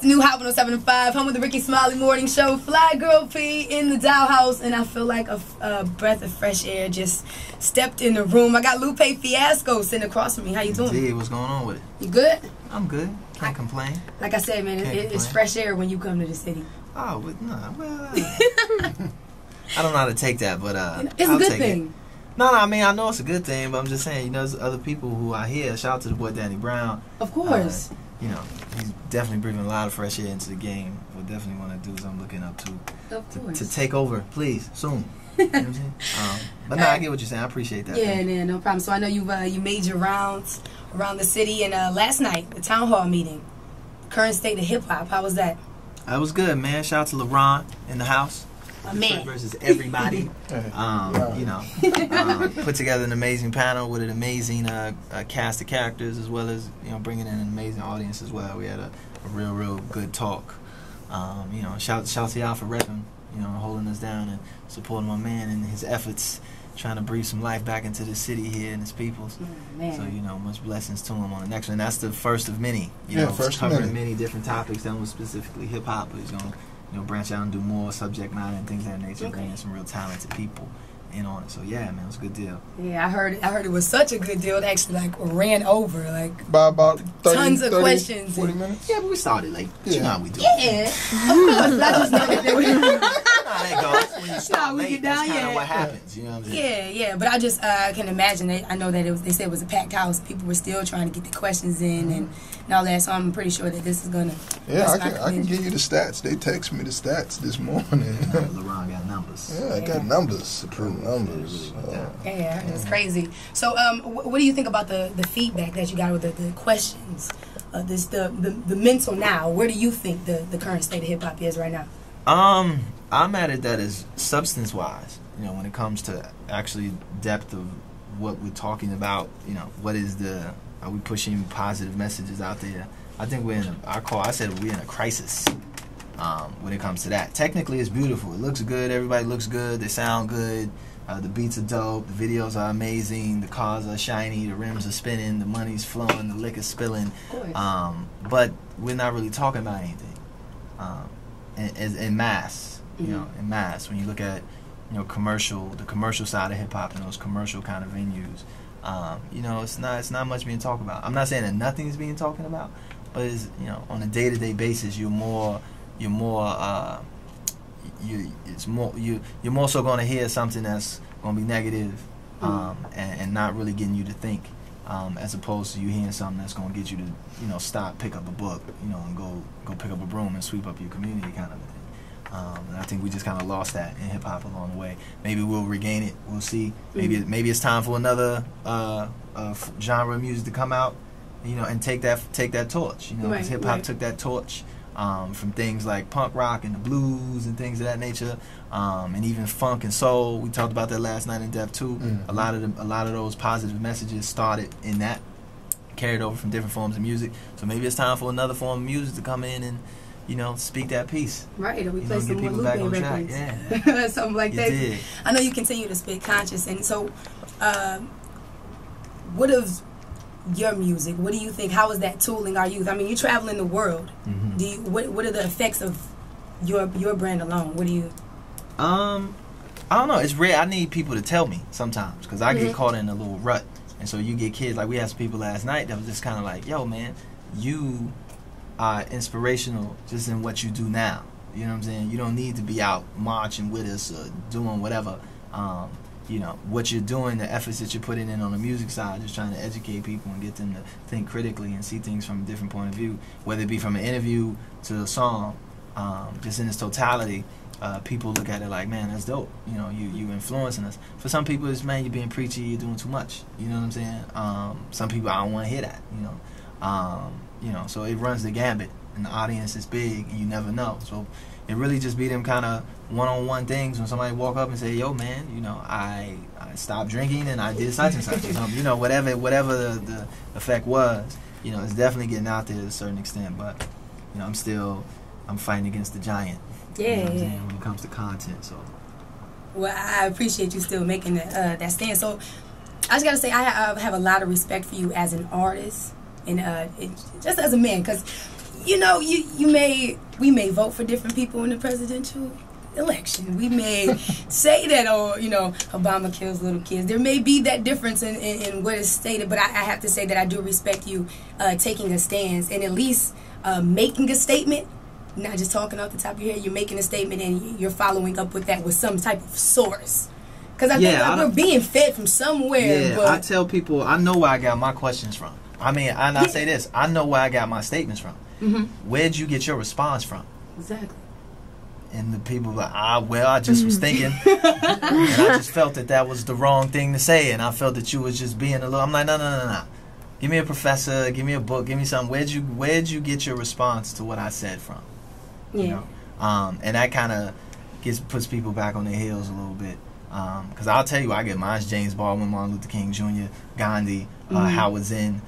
New Hot 107.5, home of the Ricky Smiley Morning Show. Fly Girl P in the dollhouse, and I feel like a breath of fresh air just stepped in the room. I got Lupe Fiasco sitting across from me. How you doing? Indeed, what's going on with it? You good? I'm good. Can't complain. Like I said, man, it's fresh air when you come to the city. Oh, but nah, well, I don't know how to take that, but it's a good thing. No, I mean, I know it's a good thing, but I'm just saying, you know, there's other people who I hear. Shout out to the boy Danny Brown. Of course. You know, he's definitely breathing a lot of fresh air into the game. We'll definitely want to do what I'm looking up to take over, please, soon. You know what I'm saying? But no, I get what you're saying. I appreciate that. Yeah, no problem. So I know you made your rounds around the city, and last night, the town hall meeting, current state of hip hop. How was that? That was good, man. Shout out to LeBron in the house. Man. Versus everybody. You know, put together an amazing panel with an amazing cast of characters, as well as, you know, bringing in an amazing audience as well. We had a real good talk. You know, shout to y'all for repping, you know, holding us down and supporting my man in his efforts, trying to breathe some life back into the city here and its peoples. So, you know, much blessings to him on the next one. That's the first of many. You know, covering many different topics. That was specifically hip hop, but he's gonna, you know, branch out and do more subject matter and things of that nature, bringing some real talented people in on it. So yeah, man, it was a good deal. Yeah, I heard it was such a good deal. It actually like ran over like by about 30, tons of questions. 40 minutes. Yeah, but we started late. You know how we do. Yeah, of course. I just know that they were. When you start late, that's kind of what happens. You know what I'm saying? Yeah. But I just I can imagine. I know that they said it was a packed house. People were still trying to get the questions in and all that. So I'm pretty sure that this is gonna. Yeah, I can give you the stats. They text me the stats this morning. LeBron got numbers. Yeah, I got numbers. Approved numbers. Yeah, it's crazy. So what do you think about the feedback that you got with the questions? The mental now. Where do you think the current state of hip hop is right now? I'm at it that is substance wise, you know, when it comes to actually depth of what we're talking about, you know, are we pushing positive messages out there? I think we're in I said we're in a crisis when it comes to that. Technically it's beautiful, it looks good, everybody looks good, they sound good, the beats are dope, the videos are amazing, the cars are shiny, the rims are spinning, the money's flowing, the liquor's spilling, but we're not really talking about anything in mass. You know, in mass, when you look at, you know, the commercial side of hip hop and those commercial kind of venues, you know, it's not much being talked about. I'm not saying that nothing's being talked about, but it's, you know, on a day-to-day basis, you're more so going to hear something that's going to be negative, and not really getting you to think, as opposed to you hearing something that's going to get you to, you know, stop, pick up a book, you know, and go pick up a broom and sweep up your community kind of thing. And I think we just kind of lost that in hip hop along the way. Maybe we'll regain it. We'll see. Maybe it's time for another genre of music to come out, you know, and take that torch. You know, because hip hop took that torch from things like punk rock and the blues and things of that nature, and even funk and soul. We talked about that last night in Depth 2. A lot of those positive messages started in that, carried over from different forms of music. So maybe it's time for another form of music to come in and, you know, speak that piece. Right, or we play some more Lupe records. Yeah. Something like that. I know you continue to spit conscious, and so what of your music? What do you think? How is that tooling our youth? I mean, you're traveling the world. What are the effects of your brand alone? What do you... I don't know. It's rare. I need people to tell me sometimes, because I get caught in a little rut. And so you get kids, like we had some people last night that was just kind of like, yo, man, you are inspirational just in what you do now. You know what I'm saying? You don't need to be out marching with us or doing whatever. You know, what you're doing, the efforts that you're putting in on the music side, just trying to educate people and get them to think critically and see things from a different point of view, whether it be from an interview to a song, just in its totality. People look at it like, man, that's dope. You know, you influencing us. For some people, it's, man, you're being preachy, you're doing too much. You know what I'm saying? Some people, I don't want to hear that. You know, so it runs the gambit, and the audience is big, and you never know. So it really just be them kind of one-on-one things when somebody walk up and say, yo, man, you know, I stopped drinking and I did such and such or something. You know, whatever the effect was, you know, it's definitely getting out there to a certain extent. But, you know, I'm fighting against the giant. Yeah, you know what I'm saying, when it comes to content. So, well, I appreciate you still making that stand. So I just gotta say, I have a lot of respect for you as an artist and just as a man, because you know, we may vote for different people in the presidential election. We may say that, or you know, Obama kills little kids. There may be that difference in what is stated, but I have to say that I do respect you taking a stance and at least making a statement. Not just talking off the top of your head. You're making a statement and you're following up with that with some type of source. Because I think like we're being fed from somewhere. Yeah, but I tell people I know where I got my questions from. I mean, and I say this, I know where I got my statements from. Where'd you get your response from? Exactly. And the people were like, well, I just was thinking, and I just felt that was the wrong thing to say, and I felt that you was just being a little. I'm like, no. Give me a professor, give me a book, give me something. Where'd you get your response to what I said from? Yeah. You know? And that kind of puts people back on their heels a little bit. Because I'll tell you, I get mine. James Baldwin, Martin Luther King Jr., Gandhi, Howard Zinn.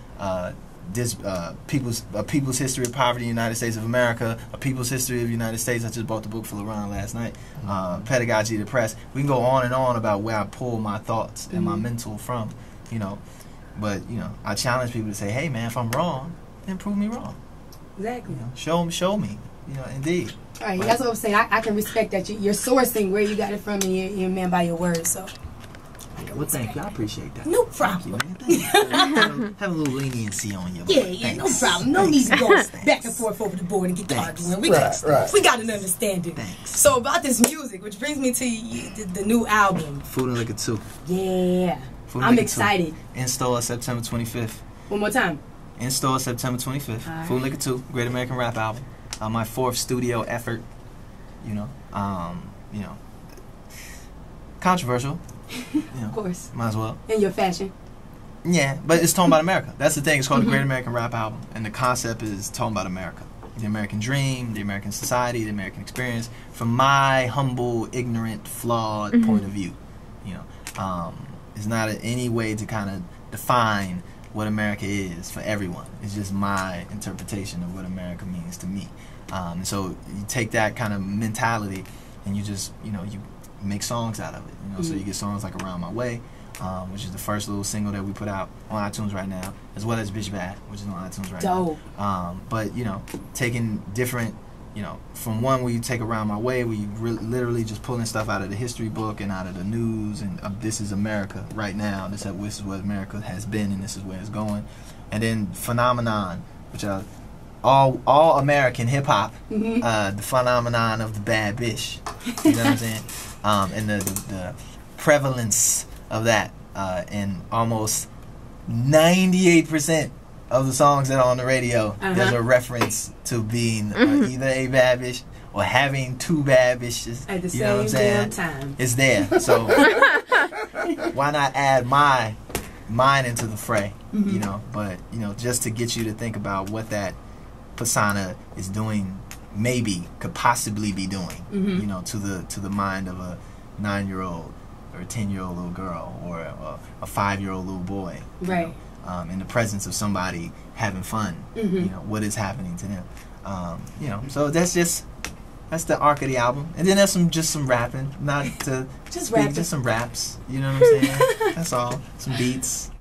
People's History of Poverty in the United States of America, A People's History of the United States. I just bought the book for LaRon last night. Pedagogy of the Press. We can go on and on about where I pull my thoughts and my mental from, you know. But, you know, I challenge people to say, hey, man, if I'm wrong, then prove me wrong. Exactly. You know, show me. You know, indeed. All right, that's what I'm saying. I can respect that you're sourcing where you got it from, and you're a man by your word, so. Well, thank you. I appreciate that. No problem. Thank you, man. Have a little leniency on you. Yeah, no problem. No need to go back and forth over the board and get the arguing. We got an understanding. Thanks. So about this music, which brings me to the new album. Food and Liquor 2. Yeah. I'm excited. In store September 25th. One more time. In store September 25th. Right. Food and Liquor 2, Great American Rap album. My 4th studio effort. You know, controversial. You know, Of course. Might as well. In your fashion. Yeah, but it's talking about America. That's the thing. It's called the Great American Rap Album, and the concept is talking about America, the American dream, the American society, the American experience, from my humble, ignorant, flawed point of view. You know, it's not any way to kind of define what America is for everyone. It's just my interpretation of what America means to me. And so you take that kind of mentality, and you just, you know, you make songs out of it. You know, so you get songs like Around My Way, which is the first little single that we put out on iTunes right now, as well as Bitch Bad, which is on iTunes right now. But, you know, taking different, you know, from one where you take Around My Way, where you literally just pulling stuff out of the history book and out of the news, and this is America right now. This is where America has been, and this is where it's going. And then Phenomenon, which are all American hip hop, the phenomenon of the bad bitch. You know what I'm saying? And the prevalence of that, and almost 98% of the songs that are on the radio, there's a reference to being either a bad bitch or having two bad bitches at the same damn time. It's there. So why not add mine into the fray? You know, but you know, just to get you to think about what that persona is doing, maybe could possibly be doing, you know, to the mind of a 9-year-old or a 10-year-old little girl or a 5-year-old little boy, right? In the presence of somebody having fun, you know, what is happening to them, you know. So that's the arc of the album, and then there's some rapping, not to just speak, just some raps, you know what I'm saying? That's all, some beats.